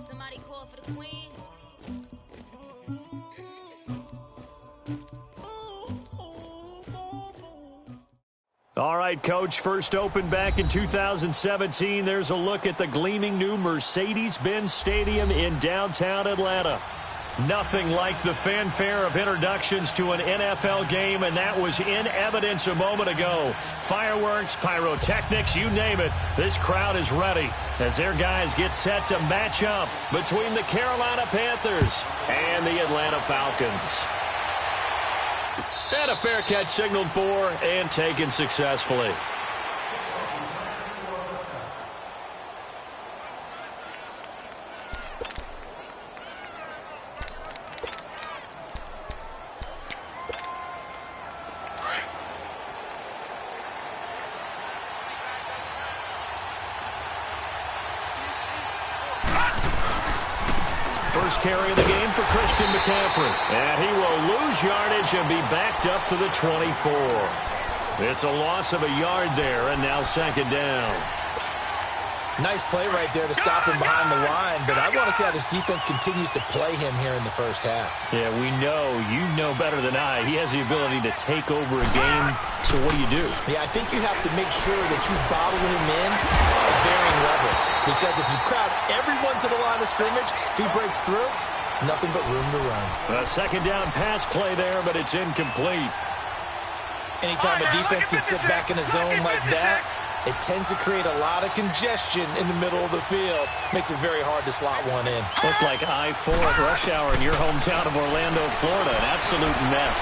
Somebody call for the queen. All right, Coach, first opened back in 2017. There's a look at the gleaming new Mercedes-Benz Stadium in downtown Atlanta. Nothing like the fanfare of introductions to an NFL game, and that was in evidence a moment ago. Fireworks, pyrotechnics, you name it. This crowd is ready as their guys get set to match up between the Carolina Panthers and the Atlanta Falcons. And a fair catch signaled for and taken successfully. First carry of the game for Christian McCaffrey. And he will lose yardage and be backed up to the 24. It's a loss of a yard there, and now second down. Nice play right there to stop him behind the line, but I want to see how this defense continues to play him here in the first half. Yeah, we know, you know better than I, he has the ability to take over a game, so what do? Yeah, I think you have to make sure that you bottle him in at varying levels, because if you crowd everyone to the line of scrimmage, if he breaks through, it's nothing but room to run. A second down pass play there, but it's incomplete. Anytime a defense can sit back in a zone like that, it tends to create a lot of congestion in the middle of the field. Makes it very hard to slot one in. Looked like I-4 at rush hour in your hometown of Orlando, Florida. An absolute mess.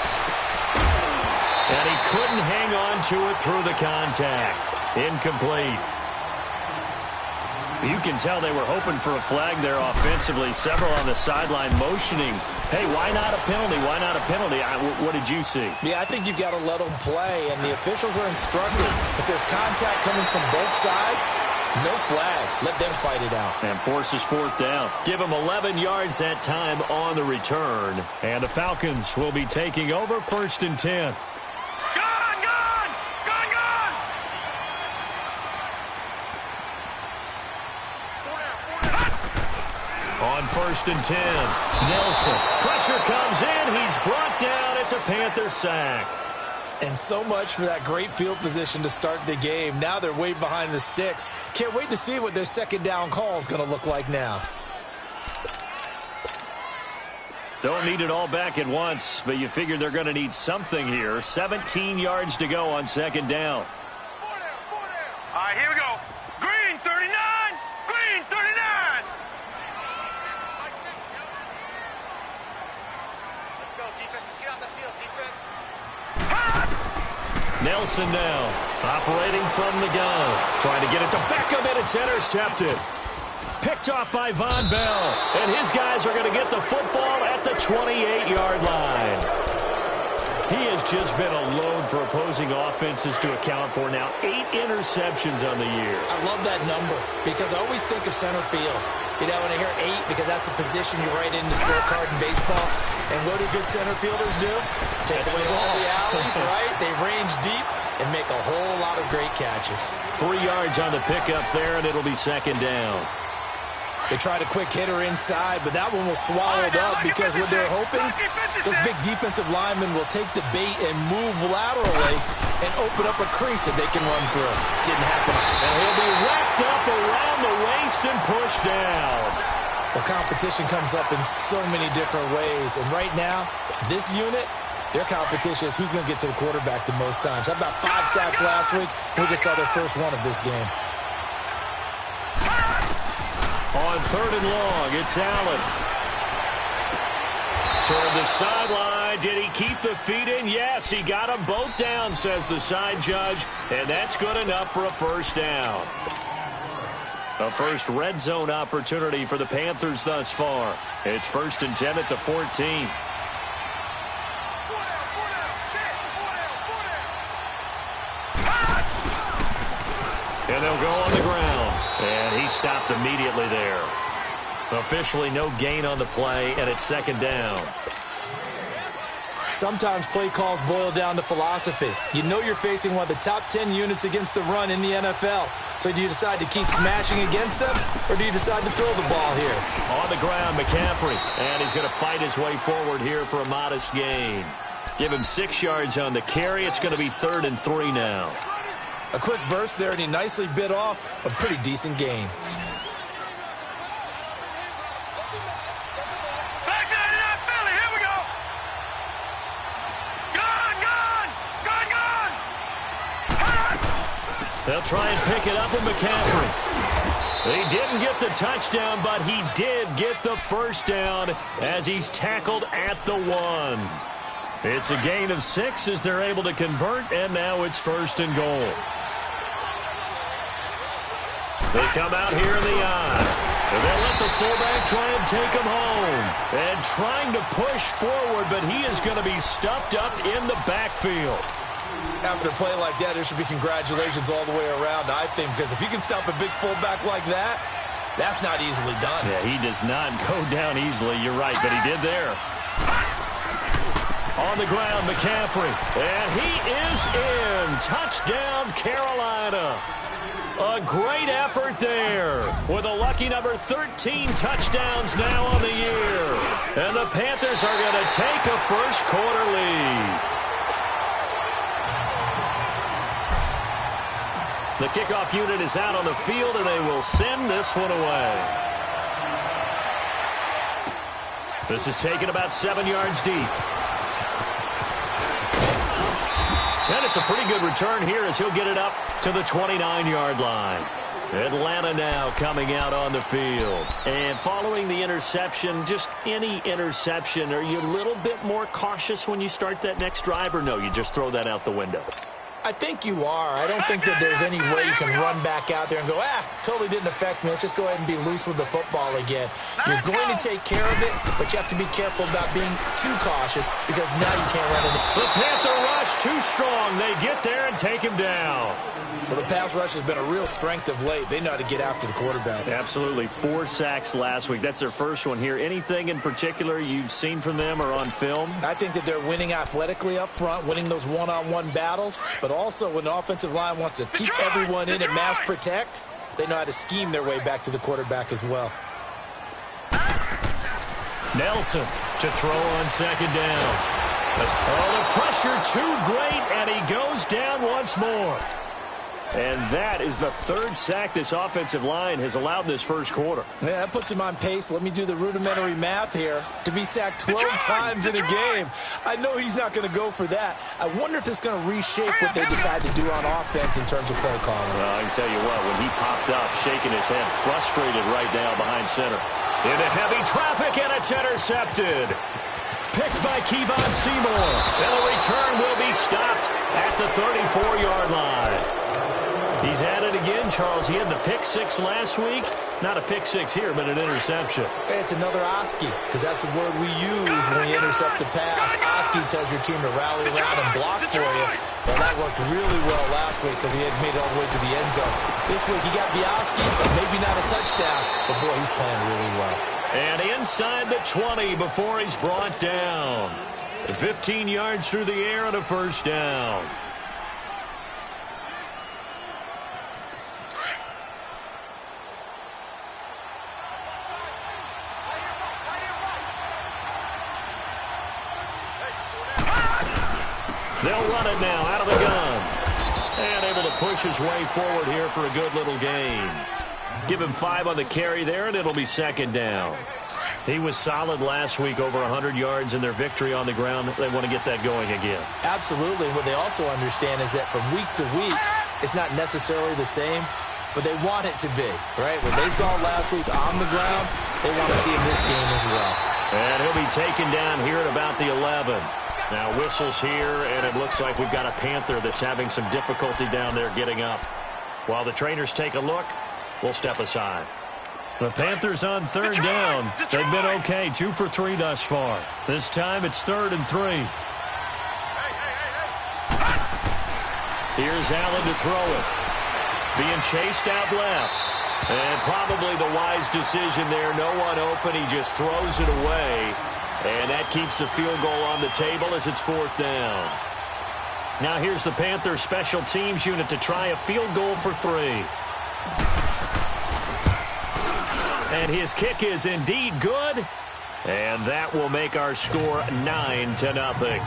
And he couldn't hang on to it through the contact. Incomplete. You can tell they were hoping for a flag there offensively. Several on the sideline motioning. Hey, why not a penalty? Why not a penalty? What did you see? Yeah, I think you've got to let them play, and the officials are instructed. If there's contact coming from both sides, no flag. Let them fight it out. And forces fourth down. Give them 11 yards that time on the return. And the Falcons will be taking over first and 10. On first and 10, Nelson. Pressure comes in. He's brought down. It's a Panther sack. And so much for that great field position to start the game. Now they're way behind the sticks. Can't wait to see what their second down call is going to look like now. Don't need it all back at once, but you figure they're going to need something here. 17 yards to go on second down. All right, here we go. Green 39. Green 39. Let's go, defense. Let's get off the field, defense. Nelson now, operating from the gun. Trying to get it to Beckham, and it's intercepted. Picked off by Von Bell. And his guys are going to get the football at the 28-yard line. He has just been a load for opposing offenses to account for now. 8 interceptions on the year. I love that number because I always think of center field. You know, when I hear 8, because that's the position you write in the scorecard in baseball. And what do good center fielders do? Take away all the alleys, right? They range deep and make a whole lot of great catches. 3 yards on the pickup there, and it'll be second down. They tried a quick hitter inside, but that one was swallowed up because what they're hoping, this big defensive lineman will take the bait and move laterally and open up a crease that they can run through. Didn't happen. And he'll be wrapped up around the waist and pushed down. Well, competition comes up in so many different ways, and right now, this unit, their competition is who's going to get to the quarterback the most times. How about 5 sacks last week? We just saw their first one of this game. On third and long, it's Allen. Toward the sideline. Did he keep the feet in? Yes, he got them both down, says the side judge. And that's good enough for a first down. A first red zone opportunity for the Panthers thus far. It's first and 10 at the 14. And they'll go on the ground. And he stopped immediately there. Officially no gain on the play, and it's second down. Sometimes play calls boil down to philosophy. You know you're facing one of the top 10 units against the run in the NFL. So do you decide to keep smashing against them, or do you decide to throw the ball here? On the ground, McCaffrey. And he's going to fight his way forward here for a modest gain. Give him 6 yards on the carry. It's going to be 3rd and 3 now. A quick burst there, and he nicely bit off a pretty decent gain. They'll try and pick it up with McCaffrey. He didn't get the touchdown, but he did get the first down as he's tackled at the 1. It's a gain of 6 as they're able to convert, and now it's 1st and goal. They come out here in the eye. And they'll let the fullback try and take him home. And trying to push forward, but he is going to be stuffed up in the backfield. After a play like that, there should be congratulations all the way around, I think, because if you can stop a big fullback like that, that's not easily done. Yeah, he does not go down easily. You're right, but he did there. On the ground, McCaffrey. And he is in. Touchdown, Carolina. A great effort there with a lucky number 13 touchdowns now on the year. And the Panthers are going to take a first quarter lead. The kickoff unit is out on the field, and they will send this one away. This is taken about 7 yards deep. And it's a pretty good return here as he'll get it up to the 29-yard line. Atlanta now coming out on the field. And following the interception, just any interception, are you a little bit more cautious when you start that next drive, or no, you just throw that out the window? I think you are. I don't think that there's any way you can run back out there and go, totally didn't affect me. Let's just go ahead and be loose with the football again. You're going to take care of it, but you have to be careful about being too cautious because now you can't run it. The Panther rush too strong. They get there and take him down. Well, the pass rush has been a real strength of late. They know how to get after the quarterback. Absolutely. 4 sacks last week. That's their first one here. Anything in particular you've seen from them or on film? I think that they're winning athletically up front, winning those one-on-one battles, but also when the offensive line wants to keep everyone in and mass protect, they know how to scheme their way back to the quarterback as well. Nelson to throw on 2nd down. The pressure too great, and he goes down once more. And that is the 3rd sack this offensive line has allowed this first quarter. Yeah, that puts him on pace. Let me do the rudimentary math here. To be sacked 12 times in a game. I know he's not going to go for that. I wonder if it's going to reshape what they decide to do on offense in terms of play calling. Well, I can tell you what, when he popped up, shaking his head, frustrated right now behind center. Into heavy traffic, and it's intercepted. Picked by Kevon Seymour. And the return will be stopped at the 34-yard line. He's had it again, Charles. He had the pick 6 last week. Not a pick 6 here, but an interception. Hey, it's another Oski, because that's the word we use when we intercept the pass. Oski tells your team to rally around and block for you. Well, that worked really well last week because he had made it all the way to the end zone. This week he got the Oski, maybe not a touchdown, but boy, he's playing really well. And inside the 20 before he's brought down. 15 yards through the air and a first down. They'll run it now out of the gun. And able to push his way forward here for a good little gain. Give him 5 on the carry there, and it'll be 2nd down. He was solid last week, over 100 yards in their victory on the ground. They want to get that going again. Absolutely. What they also understand is that from week to week, it's not necessarily the same, but they want it to be, right? What they saw last week on the ground, they want to see in this game as well. And he'll be taken down here at about the 11. Now whistles here, and it looks like we've got a Panther that's having some difficulty down there getting up. While the trainers take a look, we'll step aside. The Panthers on 3rd down. They've been okay, 2 for 3 thus far. This time it's 3rd and 3. Here's Allen to throw it. Being chased out left. And probably the wise decision there. No one open. He just throws it away. And that keeps the field goal on the table as it's 4th down. Now here's the Panthers special teams unit to try a field goal for 3. And his kick is indeed good. And that will make our score 9-0.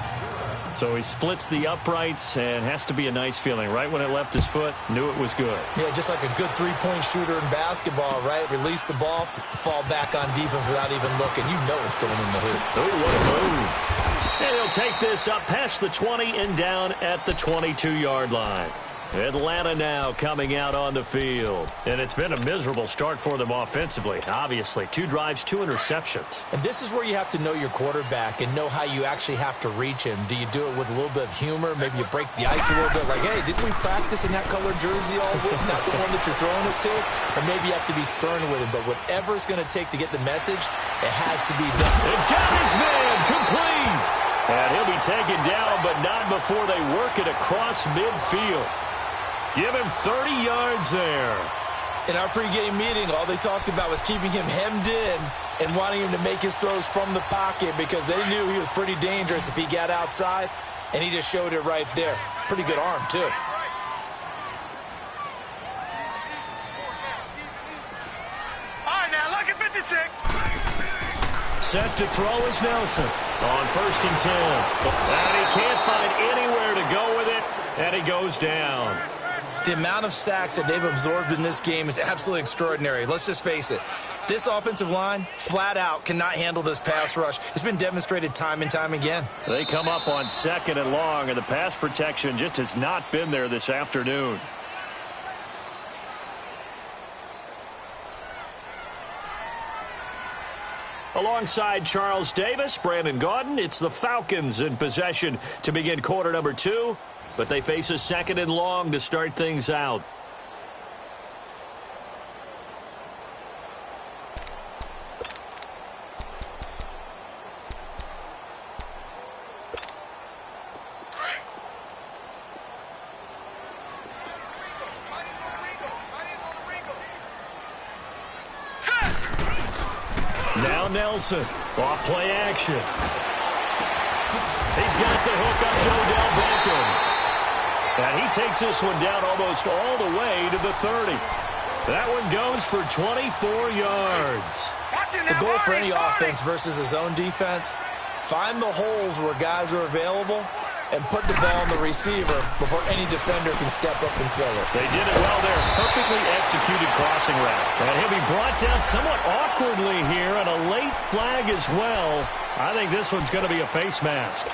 So he splits the uprights, and has to be a nice feeling. Right when it left his foot, knew it was good. Yeah, just like a good three-point shooter in basketball, right? Release the ball, fall back on defense without even looking. You know it's going in the hoop. Oh, what a move. And he'll take this up past the 20 and down at the 22-yard line. Atlanta now coming out on the field. And it's been a miserable start for them offensively, obviously. 2 drives, 2 interceptions. And this is where you have to know your quarterback and know how you actually have to reach him. Do you do it with a little bit of humor? Maybe you break the ice a little bit. Like, hey, didn't we practice in that colored jersey all week? Not the one that you're throwing it to? Or maybe you have to be stern with him. But whatever it's going to take to get the message, it has to be done. And got his man complete. And he'll be taken down, but not before they work it across midfield. Give him 30 yards there. In our pregame meeting, all they talked about was keeping him hemmed in and wanting him to make his throws from the pocket because they knew he was pretty dangerous if he got outside, and he just showed it right there. Pretty good arm, too. All right, now, look at 56. Set to throw is Nelson on 1st and 10. And he can't find anywhere to go with it, and he goes down. The amount of sacks that they've absorbed in this game is absolutely extraordinary. Let's just face it. This offensive line, flat out, cannot handle this pass rush. It's been demonstrated time and time again. They come up on 2nd and long, and the pass protection just has not been there this afternoon. Alongside Charles Davis, Brandon Gaudin, it's the Falcons in possession to begin quarter number 2. But they face a 2nd and long to start things out. Now Nelson, off play action. He's got the hook up to Odell Beckham. And he takes this one down almost all the way to the 30. That one goes for 24 yards. The goal for any offense versus his own defense, find the holes where guys are available and put the ball on the receiver before any defender can step up and fill it. They did it well there. Perfectly executed crossing route. And he'll be brought down somewhat awkwardly here, and a late flag as well. I think this one's going to be a face mask.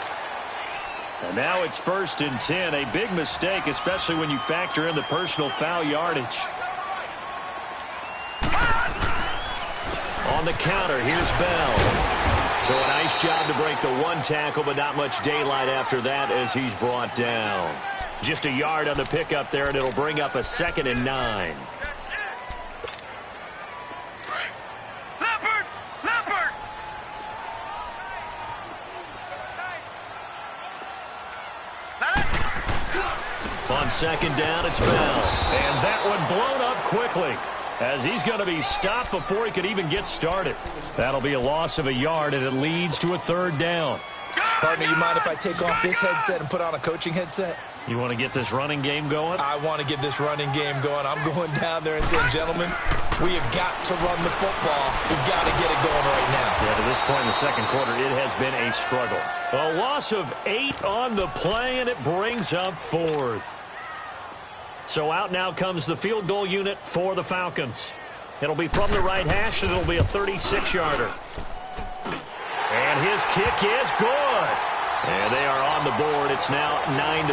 And now it's 1st and 10. A big mistake, especially when you factor in the personal foul yardage. On the counter, here's Bell. So a nice job to break the 1 tackle, but not much daylight after that as he's brought down. Just a yard on the pickup there, and it'll bring up a 2nd and 9. On 2nd down, it's Bell. And that one blown up quickly as he's going to be stopped before he could even get started. That'll be a loss of a yard, and it leads to a 3rd down. Partner, you mind if I take off this headset and put on a coaching headset? You want to get this running game going? I want to get this running game going. I'm going down there and saying, gentlemen, we have got to run the football. We've got to get it going right now. Yeah, to this point in the 2nd quarter, it has been a struggle. A loss of 8 on the play, and it brings up 4th. So out now comes the field goal unit for the Falcons. It'll be from the right hash, and it'll be a 36-yarder. And his kick is good. And they are on the board. It's now 9-3.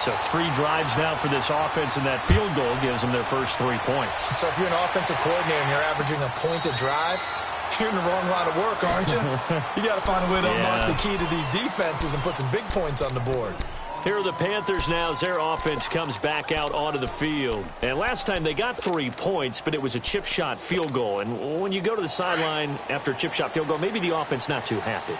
So 3 drives now for this offense, and that field goal gives them their first 3 points. So if you're an offensive coordinator and you're averaging a point a drive, you're in the wrong line of work, aren't you? You got to find a way to unlock the key to these defenses and put some big points on the board. Here are the Panthers now as their offense comes back out onto the field. And last time they got 3 points, but it was a chip shot field goal. And when you go to the sideline after a chip shot field goal, maybe the offense not too happy.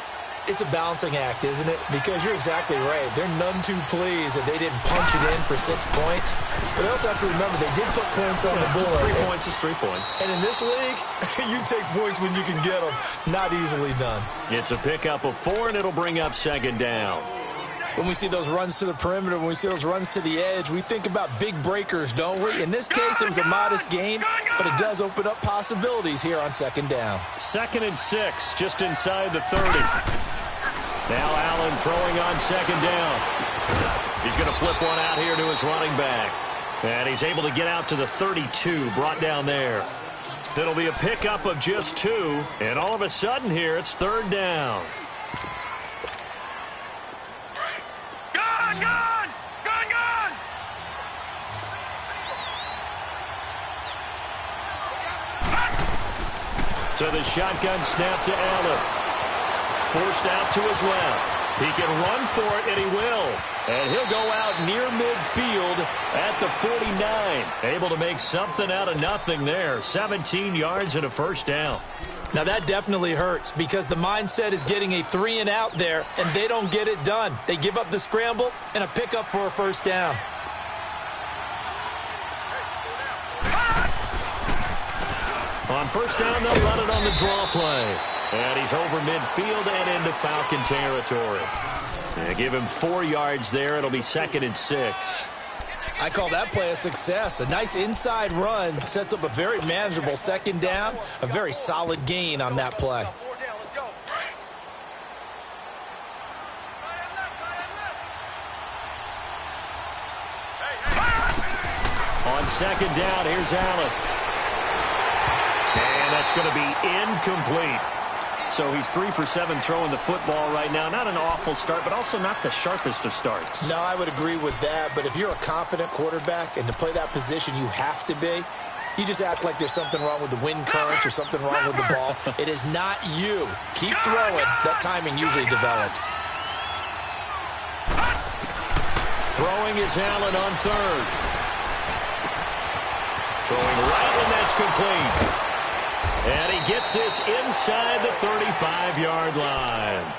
It's a balancing act, isn't it? Because you're exactly right. They're none too pleased that they didn't punch it in for 6 points. But they also have to remember they did put points on the board. 3 points is 3 points. And in this league, you take points when you can get them. Not easily done. It's a pickup of 4, and it'll bring up second down. When we see those runs to the perimeter, when we see those runs to the edge, we think about big breakers, don't we? In this case, it was a modest gain, but it does open up possibilities here on second down. 2nd and 6, just inside the 30. Now Allen throwing on second down. He's going to flip one out here to his running back. And he's able to get out to the 32, brought down there. It'll be a pickup of just 2, and all of a sudden here, it's 3rd down. Gun! So the shotgun snap to Allen. Forced out to his left. He can run for it, and he will. And he'll go out near midfield at the 49. Able to make something out of nothing there. 17 yards and a first down. Now that definitely hurts because the mindset is getting a 3 and out there, and they don't get it done. They give up the scramble and a pickup for a first down. On first down, they'll run it on the draw play. And he's over midfield and into Falcon territory. And give him 4 yards there. It'll be 2nd and 6. I call that play a success. A nice inside run sets up a very manageable second down. A very solid gain on that play. On second down, here's Allen. And that's going to be incomplete. So he's 3 for 7 throwing the football right now. Not an awful start, but also not the sharpest of starts. No, I would agree with that. But if you're a confident quarterback and to play that position you have to be, you just act like there's something wrong with the wind currents or something wrong with the ball. It is not you. Keep throwing. That timing usually develops. Throwing is Allen on 3rd. Throwing right, and that's complete. And he gets this inside the 35-yard line.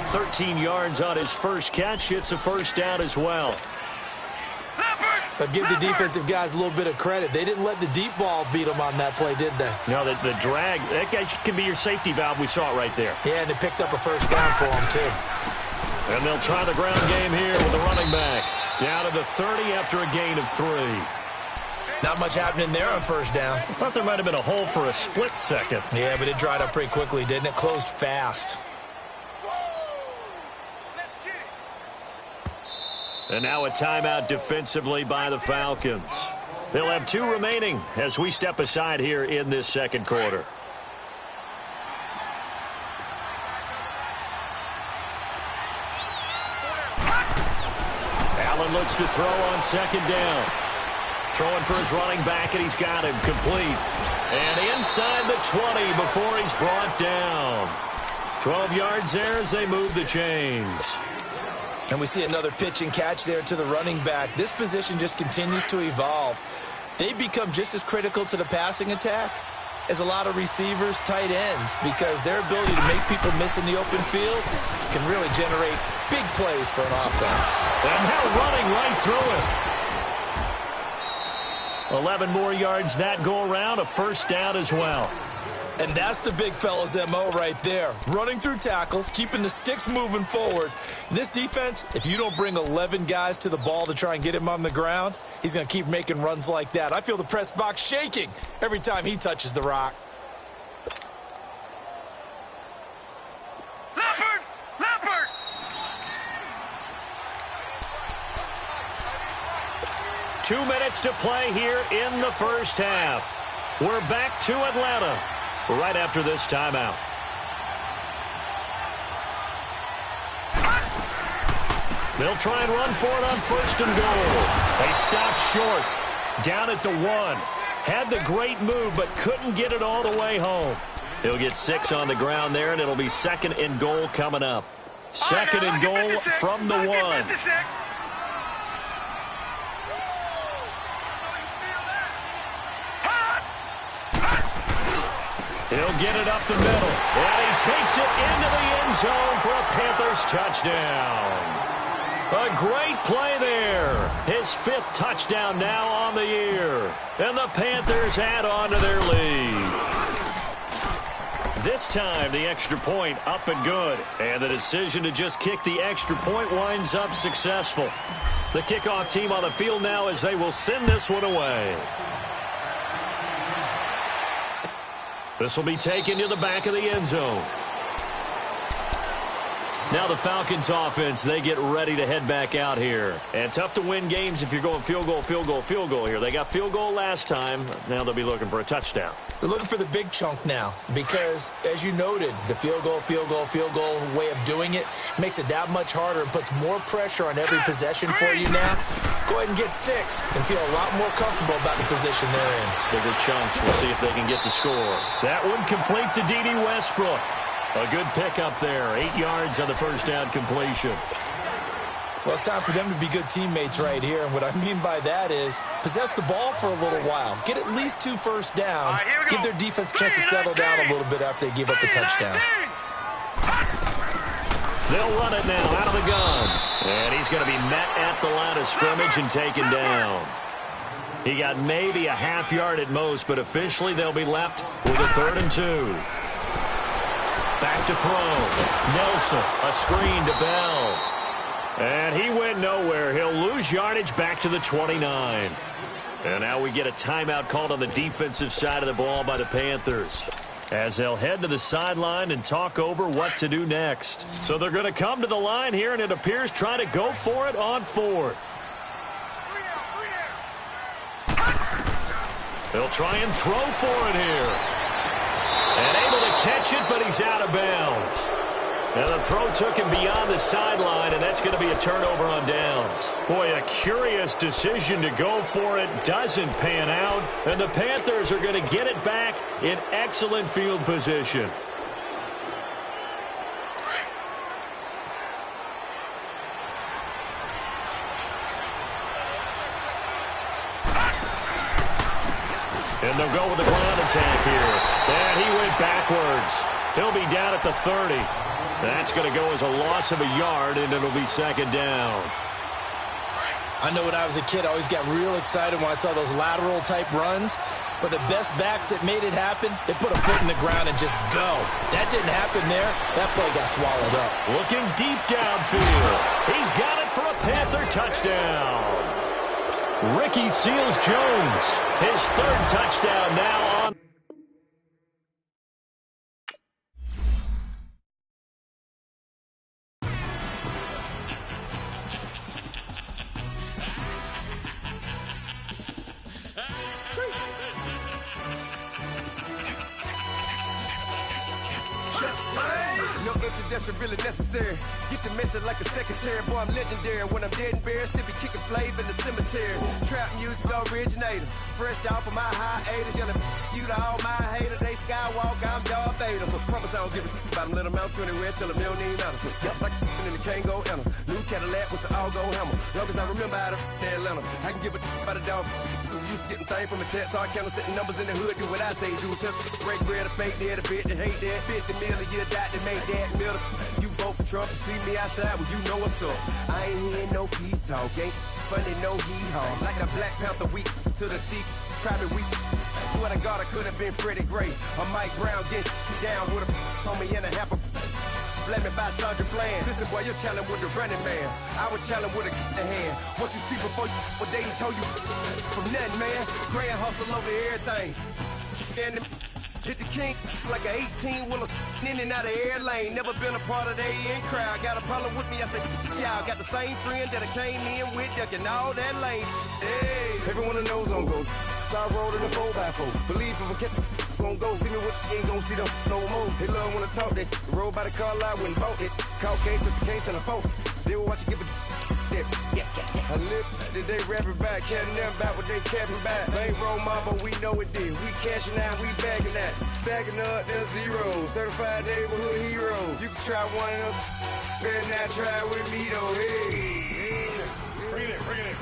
13 yards on his first catch. It's a first down as well. But give the defensive guys a little bit of credit. They didn't let the deep ball beat them on that play, did they? No, the drag, that guy can be your safety valve. We saw it right there. Yeah, and they picked up a first down for him, too. And they'll try the ground game here with the running back. Down to the 30 after a gain of 3. Not much happening there on first down. I thought there might have been a hole for a split second. Yeah, but it dried up pretty quickly, didn't it? Closed fast. And now a timeout defensively by the Falcons. They'll have 2 remaining as we step aside here in this second quarter. Allen looks to throw on second down. Throwing for his running back, and he's got him complete. And inside the 20 before he's brought down. 12 yards there as they move the chains. And we see another pitch and catch there to the running back. This position just continues to evolve. They become just as critical to the passing attack as a lot of receivers, tight ends, because their ability to make people miss in the open field can really generate big plays for an offense. And now running right through it. 11 more yards that go around, a first down as well. And that's the big fella's MO right there. Running through tackles, keeping the sticks moving forward. This defense, if you don't bring 11 guys to the ball to try and get him on the ground, he's going to keep making runs like that. I feel the press box shaking every time he touches the rock. Leopard! 2 minutes to play here in the first half. We're back to Atlanta right after this timeout. They'll try and run for it on first and goal. They stop short. Down at the 1. Had the great move, but couldn't get it all the way home. He'll get 6 on the ground there, and it'll be 2nd and goal coming up. 2nd and goal from the 1. He'll get it up the middle, and he takes it into the end zone for a Panthers touchdown. A great play there. His 5th touchdown now on the year. And the Panthers add on to their lead. This time, the extra point up and good. And the decision to just kick the extra point winds up successful. The kickoff team on the field now as they will send this one away. This will be taken to the back of the end zone. Now the Falcons offense, they get ready to head back out here. And tough to win games if you're going field goal, field goal, field goal here. They got field goal last time. Now they'll be looking for a touchdown. They're looking for the big chunk now because, as you noted, the field goal way of doing it makes it that much harder and puts more pressure on every possession for you now. Go ahead and get 6 and feel a lot more comfortable about the position they're in. Bigger chunks. We'll see if they can get the score. That one complete to D.D. Westbrook. A good pickup there. 8 yards on the first down completion. Well, it's time for them to be good teammates right here. And what I mean by that is possess the ball for a little while. Get at least 2 first downs. Give their defense a chance to settle down a little bit after they give up the touchdown. They'll run it now out of the gun. And he's going to be met at the line of scrimmage and taken down. He got maybe a half yard at most, but officially they'll be left with a 3rd and 2. Back to throw. Nelson, a screen to Bell. And he went nowhere. He'll lose yardage back to the 29. And now we get a timeout called on the defensive side of the ball by the Panthers, as they'll head to the sideline and talk over what to do next. So they're going to come to the line here, and it appears try to go for it on 4th. They'll try and throw for it here. And able to catch it, but he's out of bounds. Now the throw took him beyond the sideline, and that's going to be a turnover on downs. Boy, a curious decision to go for it doesn't pan out, and the Panthers are going to get it back in excellent field position. And they'll go with the ground attack here. And he went backwards. He'll be down at the 30. That's going to go as a loss of a yard, and it'll be 2nd down. I know when I was a kid, I always got real excited when I saw those lateral-type runs. But the best backs that made it happen, they put a foot in the ground and just go. That didn't happen there. That play got swallowed up. Looking deep downfield. He's got it for a Panther touchdown. Ricky Seals-Jones, his 3rd touchdown now on. No introduction really necessary. Get the message like a secretary. Boy, I'm legendary. When I'm dead and buried, still be kicking flavor in the cemetery. Trap music originator. Fresh off of my hiatus. Yelling you to all my haters. They skywalk, I'm Darth Vader. But promise I don't give a about them. Let them out anywhere till them don't need matter. Yup, like and it can't go enter. New Cadillac with an all-gold hammer. Long as I remember out of Atlanta. I can give a about a dog. Used to getting things from a text. So I count setting numbers in the hood. Do what I say do. Tell break bread or fake dead. A bit to hate that. 50 million a year dot to make that middle. You vote for Trump and see me outside, well, you know what's up. I ain't hearing no peace talk, ain't funny, no hee-haw. Like the Black Panther weak to the teeth, try me weak. Swear to God, I could have been Freddie Gray. Or Mike Brown get down with a on me and a half a let me buy Sandra Bland. Listen, boy, you're challenging with the running man. I would challenge with a hand. What you see before you, what they done told you from nothing, man. Grand hustle over everything. And hit the king like an 18-wheeler in and out of air lane. Never been a part of the in crowd. Got a problem with me, I said, y'all got the same friend that I came in with, ducking all that lane. Hey, everyone knows I'm go. I rolled in a 4x4. Believe if I kept gon' go see me with ain't gon' see them no more. They love when I talk that. Roll by the car lot when bought it. Call case at the case and a phone. They will watch you give a that. I live today rapping back, caring them about what they capping back. They ain't roll mom, but we know it did. We cashing out, we bagging that. Stacking up, there's zero. Certified neighborhood hero. You can try one of them. Better not try with me though. Hey. Bring it in.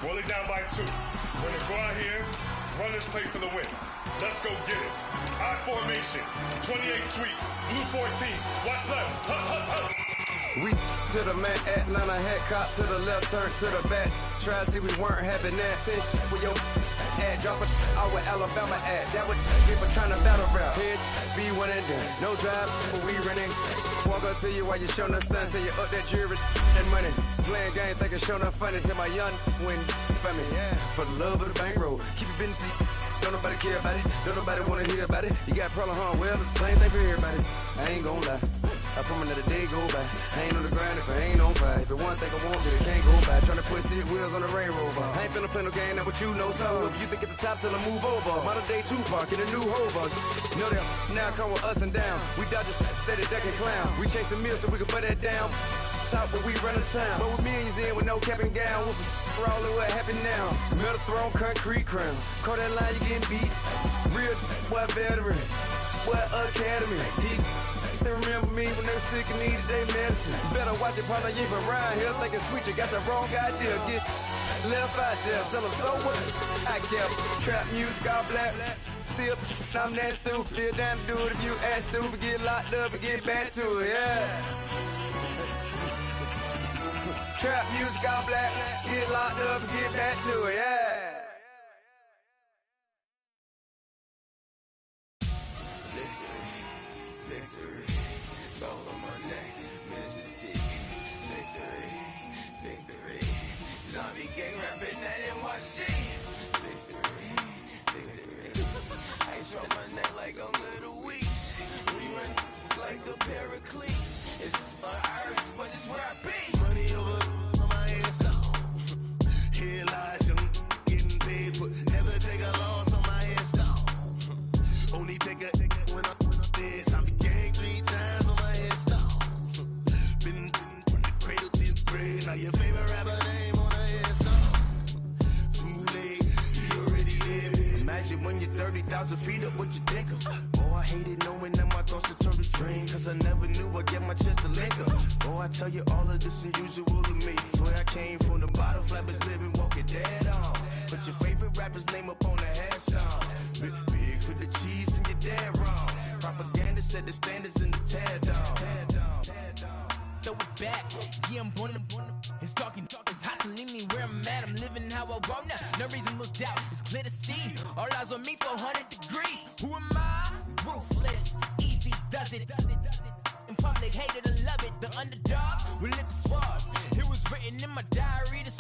Roll it down by 2. We're gonna go out here, run this play for the win. Let's go get it. I formation. 28 sweeps. Blue 14. Watch left. Hup, hup, hup. We to the man, Atlanta head cop to the left, turn to the back. Try to see we weren't having that. Sit with your ad, drop it out with Alabama ad. That would get for trying to battle rap. Head, be one and done. No drive, but we running. Walk up to you while you showing us stun. Till you up that jury, that money. Playing game, thinking showing up funny. Till my young win for me. Yeah. For the love of the bankroll. Keep it busy. Don't nobody care about it. Don't nobody wanna hear about it. You got a problem, huh? Well, it's the same thing for everybody. I ain't gon' lie. I promise that a day go by. I ain't on the grind if I ain't on fire. If it one thing I want, then it can't go by. Tryna put 6 wheels on the Range Rover. I ain't finna play no game, that what you know. So if you think it's the top, tell them move over. Modern day Tupac in a new Hova. Know that now come with us and down. We dodge it, steady ducking clown. We chase a meal so we can put that down. Top, but we run the town. But with millions in with no cap and gown. We're all in what happened now. Metal throne, concrete crown. Call that line, you getting beat. Real, what veteran? What academy? He still remember me when they were sick and needed their medicine. Better watch it, partner, you from around here thinking sweet, you got the wrong idea. Get left out there, tell them so what? I kept trap music all black. Still, I'm that stupid. Still down to do it if you ask stupid. Get locked up and get back to it, yeah. Trap music all black. Get locked up and get back to it, yeah. It's on earth, but it's where I be. Money over my headstone. Here lies young, getting paid, but never take a loss on my headstone. Only take a when I'm dead. I be gang 3 times on my headstone. Been from the cradle to the grave. Now your favorite rapper name on the headstone. Too late, you already dead. Imagine when you're 30,000 feet up, what you think of? Oh, I hated knowing that my thoughts would turn to dream. Cause I never knew I'd get my chance to link up. Oh, I tell you all of this unusual to me. Swear I came from the bottom, flappers living, walking dead on. But your favorite rapper's name up on the headstone. Big for the cheese and you're dead wrong. Propaganda set the standards in the tear down. Throw it back, yeah, I'm born to. It's dark, it's hot, so leave me where I'm at. I'm living how I want now. No reason to look down, it's clear to see. All eyes on me, 400 degrees. Who am I? Ruthless, easy does it. In public, hated or love it. The underdogs with liquor swabs. It was written in my diary to